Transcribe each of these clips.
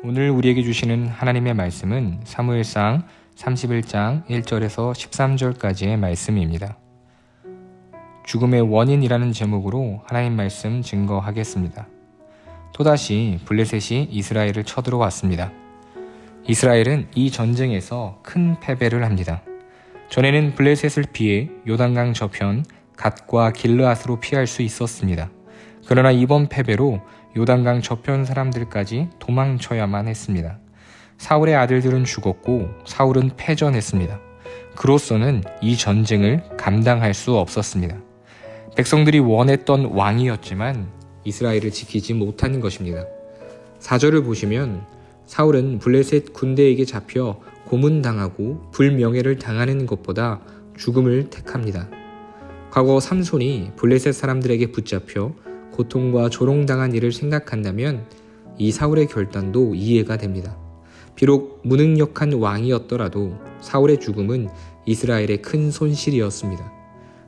오늘 우리에게 주시는 하나님의 말씀은 사무엘상 31장 1절에서 13절까지의 말씀입니다. 죽음의 원인이라는 제목으로 하나님 말씀 증거하겠습니다. 또다시 블레셋이 이스라엘을 쳐들어왔습니다. 이스라엘은 이 전쟁에서 큰 패배를 합니다. 전에는 블레셋을 피해 요단강 저편 갓과 길르앗으로 피할 수 있었습니다. 그러나 이번 패배로 요단강 저편 사람들까지 도망쳐야만 했습니다. 사울의 아들들은 죽었고 사울은 패전했습니다. 그로서는 이 전쟁을 감당할 수 없었습니다. 백성들이 원했던 왕이었지만 이스라엘을 지키지 못한 것입니다. 4절을 보시면 사울은 블레셋 군대에게 잡혀 고문당하고 불명예를 당하는 것보다 죽음을 택합니다. 과거 삼손이 블레셋 사람들에게 붙잡혀 고통과 조롱당한 일을 생각한다면 이 사울의 결단도 이해가 됩니다. 비록 무능력한 왕이었더라도 사울의 죽음은 이스라엘의 큰 손실이었습니다.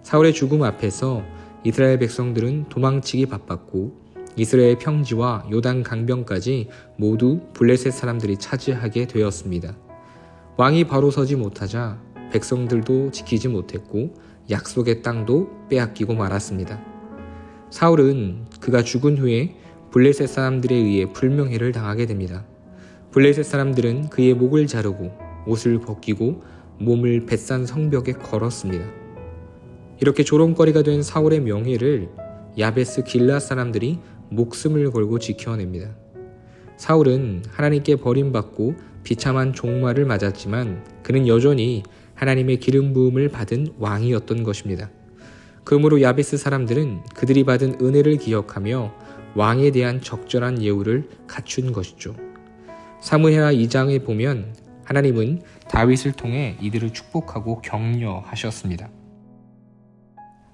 사울의 죽음 앞에서 이스라엘 백성들은 도망치기 바빴고 이스라엘 평지와 요단 강변까지 모두 블레셋 사람들이 차지하게 되었습니다. 왕이 바로 서지 못하자 백성들도 지키지 못했고 약속의 땅도 빼앗기고 말았습니다. 사울은 그가 죽은 후에 블레셋 사람들에 의해 불명예를 당하게 됩니다. 블레셋 사람들은 그의 목을 자르고 옷을 벗기고 몸을 벳산 성벽에 걸었습니다. 이렇게 조롱거리가 된 사울의 명예를 야베스 길르앗 사람들이 목숨을 걸고 지켜냅니다. 사울은 하나님께 버림받고 비참한 종말을 맞았지만 그는 여전히 하나님의 기름 부음을 받은 왕이었던 것입니다. 그러므로 야베스 사람들은 그들이 받은 은혜를 기억하며 왕에 대한 적절한 예우를 갖춘 것이죠. 사무엘하 2장에 보면 하나님은 다윗을 통해 이들을 축복하고 격려하셨습니다.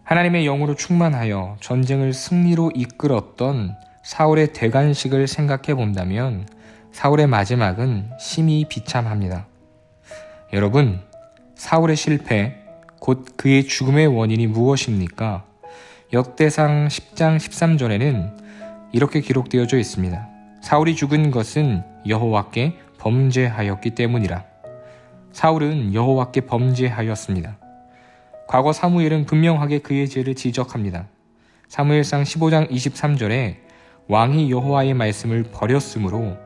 하나님의 영으로 충만하여 전쟁을 승리로 이끌었던 사울의 대관식을 생각해 본다면 사울의 마지막은 심히 비참합니다. 여러분, 사울의 실패, 곧 그의 죽음의 원인이 무엇입니까? 역대상 10장 13절에는 이렇게 기록되어져 있습니다. 사울이 죽은 것은 여호와께 범죄하였기 때문이라. 사울은 여호와께 범죄하였습니다. 과거 사무엘은 분명하게 그의 죄를 지적합니다. 사무엘상 15장 23절에 왕이 여호와의 말씀을 버렸으므로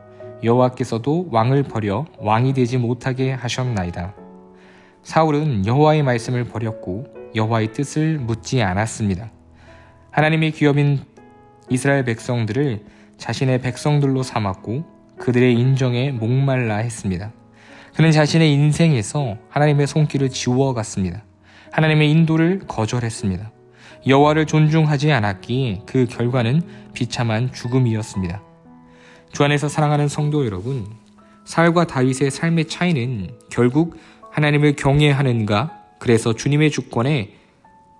여호와께서도 왕을 버려 왕이 되지 못하게 하셨나이다. 사울은 여호와의 말씀을 버렸고 여호와의 뜻을 묻지 않았습니다. 하나님의 기업인 이스라엘 백성들을 자신의 백성들로 삼았고 그들의 인정에 목말라 했습니다. 그는 자신의 인생에서 하나님의 손길을 지워갔습니다. 하나님의 인도를 거절했습니다. 여호와를 존중하지 않았기에 그 결과는 비참한 죽음이었습니다. 주 안에서 사랑하는 성도 여러분, 사울과 다윗의 삶의 차이는 결국 하나님을 경외하는가, 그래서 주님의 주권에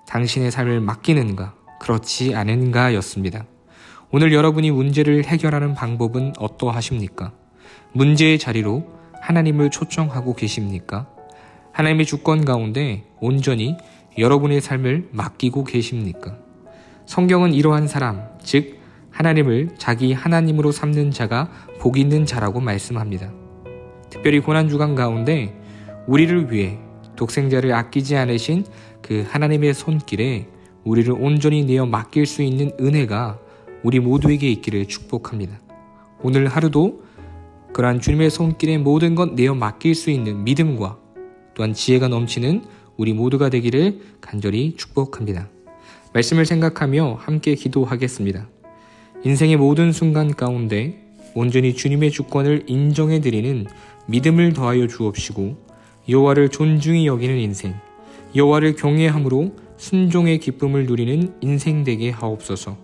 당신의 삶을 맡기는가, 그렇지 않은가 였습니다. 오늘 여러분이 문제를 해결하는 방법은 어떠하십니까? 문제의 자리로 하나님을 초청하고 계십니까? 하나님의 주권 가운데 온전히 여러분의 삶을 맡기고 계십니까? 성경은 이러한 사람, 즉 하나님을 자기 하나님으로 삼는 자가 복 있는 자라고 말씀합니다. 특별히 고난주간 가운데 우리를 위해 독생자를 아끼지 않으신 그 하나님의 손길에 우리를 온전히 내어 맡길 수 있는 은혜가 우리 모두에게 있기를 축복합니다. 오늘 하루도 그러한 주님의 손길에 모든 것 내어 맡길 수 있는 믿음과 또한 지혜가 넘치는 우리 모두가 되기를 간절히 축복합니다. 말씀을 생각하며 함께 기도하겠습니다. 인생의 모든 순간 가운데 온전히 주님의 주권을 인정해드리는 믿음을 더하여 주옵시고 여호와를 존중히 여기는 인생, 여호와를 경외함으로 순종의 기쁨을 누리는 인생 되게 하옵소서.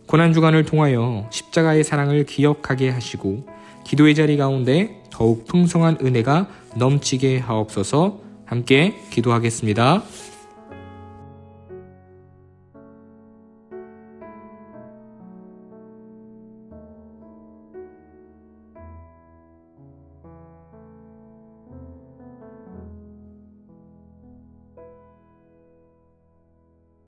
고난주간을 통하여 십자가의 사랑을 기억하게 하시고 기도의 자리 가운데 더욱 풍성한 은혜가 넘치게 하옵소서. 함께 기도하겠습니다.